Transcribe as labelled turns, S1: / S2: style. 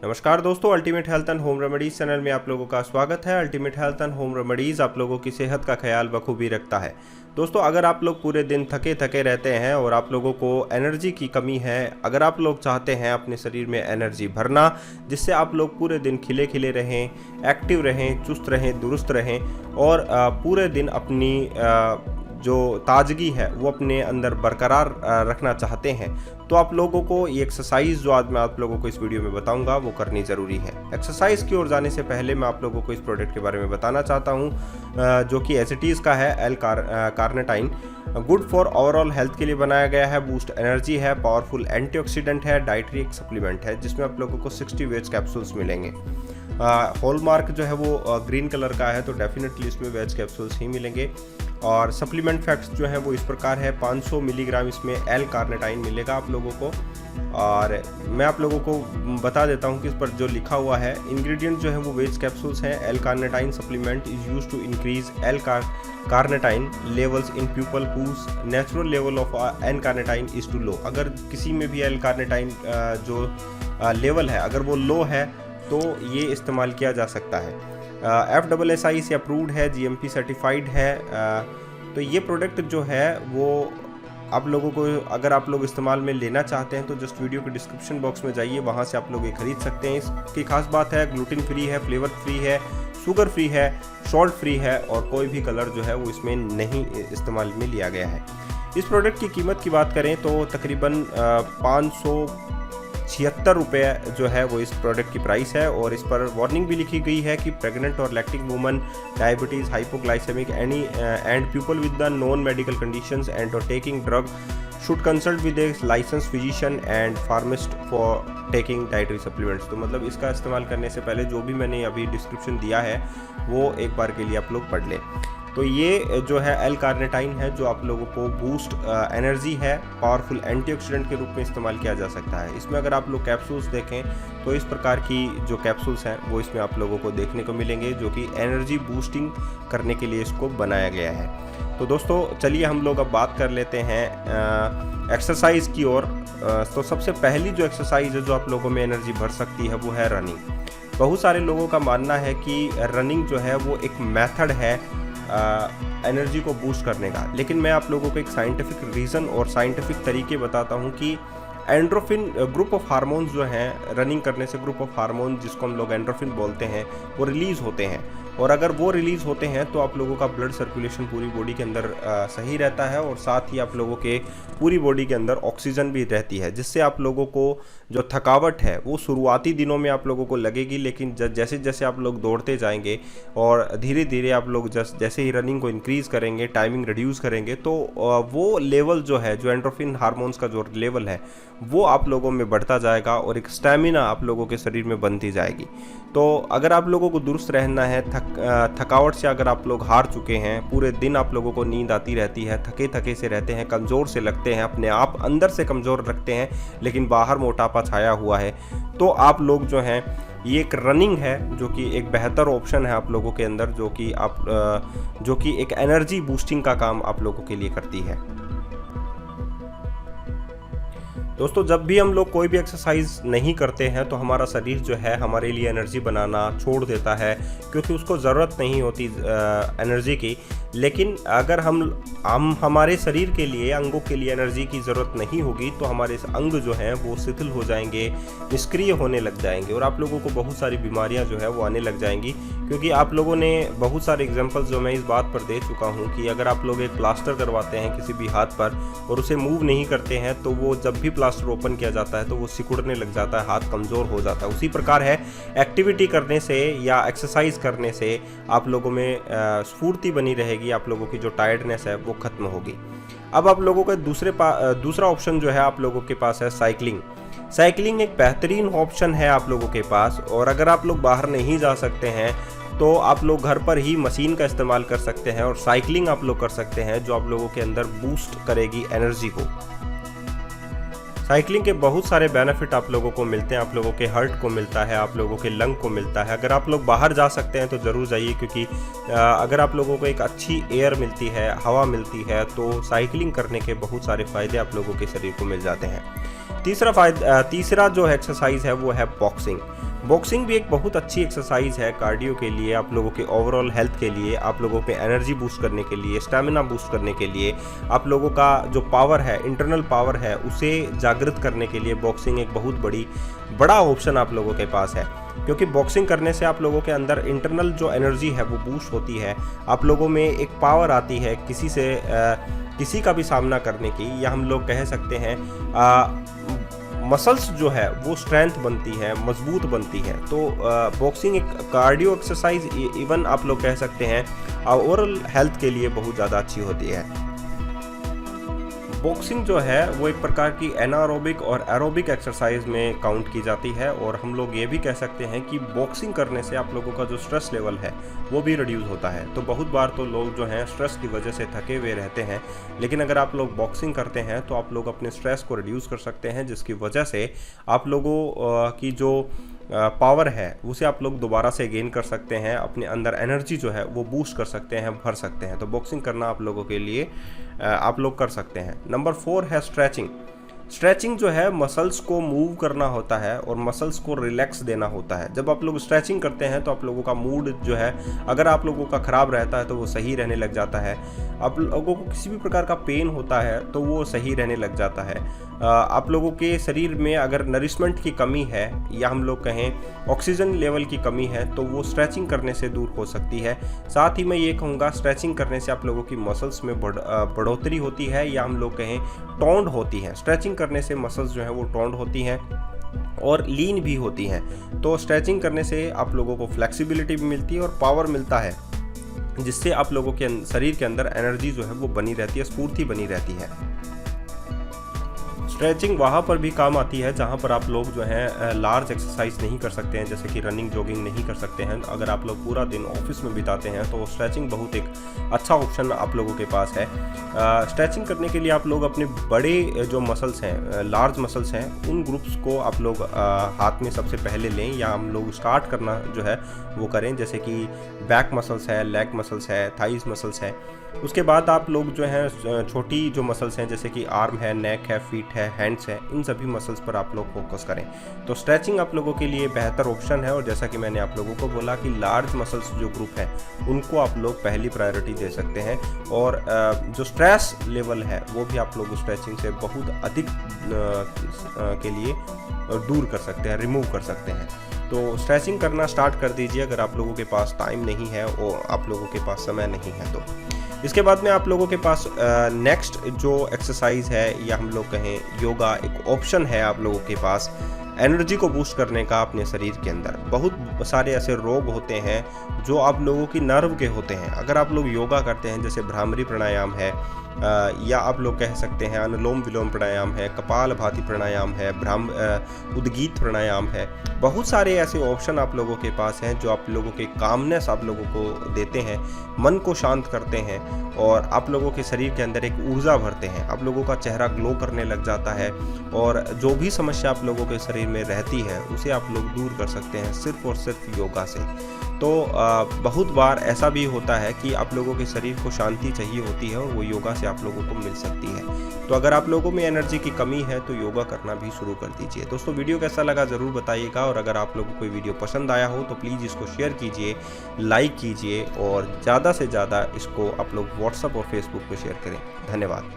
S1: नमस्कार दोस्तों, ultimate health and home remedies channel में आप लोगों का स्वागत है। Ultimate health and home remedies आप लोगों की सेहत का ख्याल बखूबी रखता है। दोस्तों, अगर आप लोग पूरे दिन थके थके रहते हैं और आप लोगों को एनर्जी की कमी है, अगर आप लोग चाहते हैं अपने शरीर में एनर्जी भरना, जिससे आप लोग पूरे दिन खिले खिले रहें, एक्टिव रहें, चुस्त रहें, दुरुस्त रहें और पूरे दिन अपनी जो ताजगी है वो अपने अंदर बरकरार रखना चाहते हैं, तो आप लोगों को ये एक्सरसाइज जो आज मैं आप लोगों को इस वीडियो में बताऊंगा वो करनी ज़रूरी है। एक्सरसाइज की ओर जाने से पहले मैं आप लोगों को इस प्रोडक्ट के बारे में बताना चाहता हूं, जो कि एसिटीज़ का है, L-carnitine. Good for overall health के लिए बनाया गया है, बूस्ट एनर्जी है, पावरफुल एंटीऑक्सीडेंट है, डाइटरी एक सप्लीमेंट है जिसमें आप लोगों को 60 वेज कैप्सूल्स मिलेंगे। हॉलमार्क जो है वो ग्रीन कलर का है, तो डेफिनेटली इसमें वेज कैप्सूल्स ही मिलेंगे। और सप्लीमेंट फैक्ट्स जो है वो इस प्रकार है, 500 मिलीग्राम इसमें L-कार्निटाइन मिलेगा आप लोगों को। और मैं आप लोगों को बता देता हूँ कि इस पर जो लिखा हुआ है, इंग्रेडिएंट जो है वो वेज कैप्सूल्स हैं। L-कार्निटाइन supplement is used to increase L-कार्निटाइन levels in people whose natural level of N-कार्निटाइन इज़ टू लो। अगर किसी में भी L-कार्निटाइन जो लेवल है अगर वो लो है तो ये इस्तेमाल किया जा सकता है। FSSAI से अप्रूव्ड है, GMP सर्टिफाइड है। तो ये प्रोडक्ट जो है वो आप लोगों को, अगर आप लोग इस्तेमाल में लेना चाहते हैं तो जस्ट वीडियो के डिस्क्रिप्शन बॉक्स में जाइए, वहाँ से आप लोग ये खरीद सकते हैं। इसकी खास बात है, ग्लूटेन फ्री है, फ्लेवर फ्री है, शुगर फ्री है, सॉल्ट फ्री है और कोई भी कलर जो है वो इसमें नहीं इस्तेमाल में लिया गया है। इस प्रोडक्ट की कीमत की बात करें तो तकरीबन 576 रुपये जो है वो इस प्रोडक्ट की प्राइस है। और इस पर वार्निंग भी लिखी गई है कि प्रेग्नेंट और lactating women, diabetes, hypoglycemic any and people with the known medical conditions and और taking drug should consult with a license physician and pharmacist for taking dietary supplements. तो मतलब इसका इस्तेमाल करने से पहले जो भी मैंने अभी डिस्क्रिप्शन दिया है वो एक बार के लिए आप लोग पढ़ लें। तो ये जो है L-कार्निटाइन है जो आप लोगों को बूस्ट एनर्जी है, पावरफुल एंटीऑक्सीडेंट के रूप में इस्तेमाल किया जा सकता है। इसमें अगर आप लोग कैप्सूल्स देखें तो इस प्रकार की जो कैप्सूल्स हैं वो इसमें आप लोगों को देखने को मिलेंगे, जो कि एनर्जी बूस्टिंग करने के लिए इसको बनाया गया है। तो दोस्तों चलिए हम लोग अब बात कर लेते हैं एक्सरसाइज की ओर। तो सबसे पहली जो एक्सरसाइज है जो आप लोगों में एनर्जी भर सकती है वो है रनिंग। बहुत सारे लोगों का मानना है कि रनिंग जो है वो एक मेथड है एनर्जी को बूस्ट करने का, लेकिन मैं आप लोगों को एक साइंटिफिक रीज़न और साइंटिफिक तरीके बताता हूं कि एंड्रोफिन ग्रुप ऑफ हार्मोन्स जो हैं, रनिंग करने से ग्रुप ऑफ हार्मोन जिसको हम लोग एंड्रोफिन बोलते हैं वो रिलीज़ होते हैं। और अगर वो रिलीज़ होते हैं तो आप लोगों का ब्लड सर्कुलेशन पूरी बॉडी के अंदर सही रहता है और साथ ही आप लोगों के पूरी बॉडी के अंदर ऑक्सीजन भी रहती है, जिससे आप लोगों को जो थकावट है वो शुरुआती दिनों में आप लोगों को लगेगी, लेकिन जैसे जैसे आप लोग दौड़ते जाएंगे और धीरे धीरे आप लोग जैसे ही रनिंग को इंक्रीज़ करेंगे, टाइमिंग रिड्यूस करेंगे, तो वो लेवल जो है, जो एंड्रोफिन हार्मोन्स का जो लेवल है वो आप लोगों में बढ़ता जाएगा और एक स्टैमिना आप लोगों के शरीर में बनती जाएगी। तो अगर आप लोगों को दुरुस्त रहना है, थकावट से अगर आप लोग हार चुके हैं, पूरे दिन आप लोगों को नींद आती रहती है, थके थके से रहते हैं, कमज़ोर से लगते हैं, अपने आप अंदर से कमज़ोर रखते हैं लेकिन बाहर मोटापा छाया हुआ है, तो आप लोग जो हैं, ये एक रनिंग है जो कि एक बेहतर ऑप्शन है आप लोगों के अंदर, जो कि एक एनर्जी बूस्टिंग का काम आप लोगों के लिए करती है। दोस्तों, जब भी हम लोग कोई भी एक्सरसाइज नहीं करते हैं तो हमारा शरीर जो है हमारे लिए एनर्जी बनाना छोड़ देता है, क्योंकि उसको ज़रूरत नहीं होती एनर्जी की। लेकिन अगर हम हमारे शरीर के लिए, अंगों के लिए एनर्जी की ज़रूरत नहीं होगी तो हमारे अंग जो हैं वो शिथिल हो जाएंगे, निष्क्रिय होने लग जाएंगे और आप लोगों को बहुत सारी बीमारियां जो है वो आने लग जाएंगी। क्योंकि आप लोगों ने बहुत सारे एग्जांपल्स जो मैं इस बात पर दे चुका हूं कि अगर आप लोग एक प्लास्टर करवाते हैं किसी भी हाथ पर और उसे मूव नहीं करते हैं तो वो जब भी प्लास्टर ओपन किया जाता है तो वो सिकुड़ने लग जाता है, हाथ कमज़ोर हो जाता है। उसी प्रकार है, एक्टिविटी करने से या एक्सरसाइज करने से आप लोगों में स्फूर्ति बनी रहेगी, आप लोगों की जो टायर्डनेस है वो खत्म होगी। अब आप लोगों का दूसरा ऑप्शन जो है आप लोगों के पास है साइकिलिंग। साइकिलिंग एक बेहतरीन ऑप्शन है आप लोगों के पास, और अगर आप लोग बाहर नहीं जा सकते हैं तो आप लोग घर पर ही मशीन का इस्तेमाल कर सकते हैं और साइकिलिंग आप लोग कर सकते हैं, जो आप लोगों के अंदर बूस्ट करेगी एनर्जी को। साइकिलिंग के बहुत सारे बेनिफिट आप लोगों को मिलते हैं, आप लोगों के हार्ट को मिलता है, आप लोगों के लंग को मिलता है। अगर आप लोग बाहर जा सकते हैं तो ज़रूर जाइए, क्योंकि अगर आप लोगों को एक अच्छी एयर मिलती है, हवा मिलती है, तो साइकिलिंग करने के बहुत सारे फ़ायदे आप लोगों के शरीर को मिल जाते हैं। तीसरा जो एक्सरसाइज है वो है बॉक्सिंग। बॉक्सिंग भी एक बहुत अच्छी एक्सरसाइज है कार्डियो के लिए, आप लोगों के ओवरऑल हेल्थ के लिए, आप लोगों पे एनर्जी बूस्ट करने के लिए, स्टैमिना बूस्ट करने के लिए, आप लोगों का जो पावर है, इंटरनल पावर है, उसे जागृत करने के लिए बॉक्सिंग एक बहुत बड़ा ऑप्शन आप लोगों के पास है। क्योंकि बॉक्सिंग करने से आप लोगों के अंदर इंटरनल जो एनर्जी है वो बूस्ट होती है, आप लोगों में एक पावर आती है किसी का भी सामना करने की, या हम लोग कह सकते हैं मसल्स जो है वो स्ट्रेंथ बनती है, मजबूत बनती है। तो बॉक्सिंग एक कार्डियो एक्सरसाइज इवन आप लोग कह सकते हैं ओवरऑल हेल्थ के लिए बहुत ज़्यादा अच्छी होती है। बॉक्सिंग जो है वो एक प्रकार की एनारोबिक और एरोबिक एक्सरसाइज में काउंट की जाती है, और हम लोग ये भी कह सकते हैं कि बॉक्सिंग करने से आप लोगों का जो स्ट्रेस लेवल है वो भी रिड्यूस होता है। तो बहुत बार तो लोग जो हैं स्ट्रेस की वजह से थके हुए रहते हैं, लेकिन अगर आप लोग बॉक्सिंग करते हैं तो आप लोग अपने स्ट्रेस को रिड्यूस कर सकते हैं, जिसकी वजह से आप लोगों की जो पावर है उसे आप लोग दोबारा से गेन कर सकते हैं, अपने अंदर एनर्जी जो है वो बूस्ट कर सकते हैं, भर सकते हैं। तो बॉक्सिंग करना आप लोगों के लिए आप लोग कर सकते हैं। नंबर 4 है स्ट्रेचिंग। स्ट्रेचिंग जो है मसल्स को मूव करना होता है और मसल्स को रिलैक्स देना होता है। जब आप लोग स्ट्रेचिंग करते हैं तो आप लोगों का मूड जो है, अगर आप लोगों का ख़राब रहता है तो वो सही रहने लग जाता है। आप लोगों को किसी भी प्रकार का पेन होता है तो वो सही रहने लग जाता है। आप लोगों के शरीर में अगर नरिशमेंट की कमी है, या हम लोग कहें ऑक्सीजन लेवल की कमी है, तो वो स्ट्रेचिंग करने से दूर हो सकती है। साथ ही मैं ये कहूँगा स्ट्रेचिंग करने से आप लोगों की मसल्स में बढ़ोतरी होती है, या हम लोग कहें टोन्ड होती है। स्ट्रेचिंग करने से मसल्स जो है वो टोन्ड होती हैं और लीन भी होती हैं। तो स्ट्रेचिंग करने से आप लोगों को फ्लेक्सिबिलिटी भी मिलती है और पावर मिलता है, जिससे आप लोगों के शरीर के अंदर एनर्जी जो है वो बनी रहती है, स्फूर्ति बनी रहती है। स्ट्रेचिंग वहाँ पर भी काम आती है जहाँ पर आप लोग जो है लार्ज एक्सरसाइज नहीं कर सकते हैं, जैसे कि रनिंग जॉगिंग नहीं कर सकते हैं। अगर आप लोग पूरा दिन ऑफिस में बिताते हैं तो स्ट्रेचिंग बहुत एक अच्छा ऑप्शन आप लोगों के पास है। स्ट्रेचिंग करने के लिए आप लोग अपने बड़े जो मसल्स हैं, लार्ज मसल्स हैं, उन ग्रुप्स को आप लोग हाथ में सबसे पहले लें, या हम लोग स्टार्ट करना जो है वो करें, जैसे कि बैक मसल्स है, लेग मसल्स है, थाइज मसल्स है। उसके बाद आप लोग जो है छोटी जो मसल्स हैं, जैसे कि आर्म है, नेक है, फीट है, हैंड्स है, इन सभी मसल्स पर आप लोग फोकस करें। तो स्ट्रेचिंग आप लोगों के लिए बेहतर ऑप्शन है। और जैसा कि मैंने आप लोगों को बोला कि लार्ज मसल्स जो ग्रुप है उनको आप लोग पहली प्रायोरिटी दे सकते हैं, और जो स्ट्रेस लेवल है वो भी आप लोग स्ट्रेचिंग से बहुत अधिक के लिए दूर कर सकते हैं, रिमूव कर सकते हैं। तो स्ट्रेचिंग करना स्टार्ट कर दीजिए अगर आप लोगों के पास टाइम नहीं है और आप लोगों के पास समय नहीं है तो। इसके बाद में आप लोगों के पास नेक्स्ट जो एक्सरसाइज है, या हम लोग कहें योगा एक ऑप्शन है आप लोगों के पास एनर्जी को बूस्ट करने का अपने शरीर के अंदर। बहुत सारे ऐसे रोग होते हैं जो आप लोगों की नर्व के होते हैं। अगर आप लोग योगा करते हैं, जैसे भ्रामरी प्राणायाम है, या आप लोग कह सकते हैं अनुलोम विलोम प्राणायाम है, कपाल भाती प्राणायाम है, उद्गीत प्राणायाम है। बहुत सारे ऐसे ऑप्शन आप लोगों के पास हैं जो आप लोगों के कामनेस आप लोगों को देते हैं, मन को शांत करते हैं, और आप लोगों के शरीर के अंदर एक ऊर्जा भरते हैं। आप लोगों का चेहरा ग्लो करने लग जाता है, और जो भी समस्या आप लोगों के शरीर में रहती है उसे आप लोग दूर कर सकते हैं सिर्फ और सिर्फ योगा से। तो बहुत बार ऐसा भी होता है कि आप लोगों के शरीर को शांति चाहिए होती है, और वो योगा से आप लोगों को मिल सकती है। तो अगर आप लोगों में एनर्जी की कमी है तो योगा करना भी शुरू कर दीजिए। दोस्तों वीडियो कैसा लगा ज़रूर बताइएगा, और अगर आप लोगों को कोई वीडियो पसंद आया हो तो प्लीज़ इसको शेयर कीजिए, लाइक कीजिए, और ज़्यादा से ज़्यादा इसको आप लोग व्हाट्सएप और फेसबुक पर शेयर करें। धन्यवाद।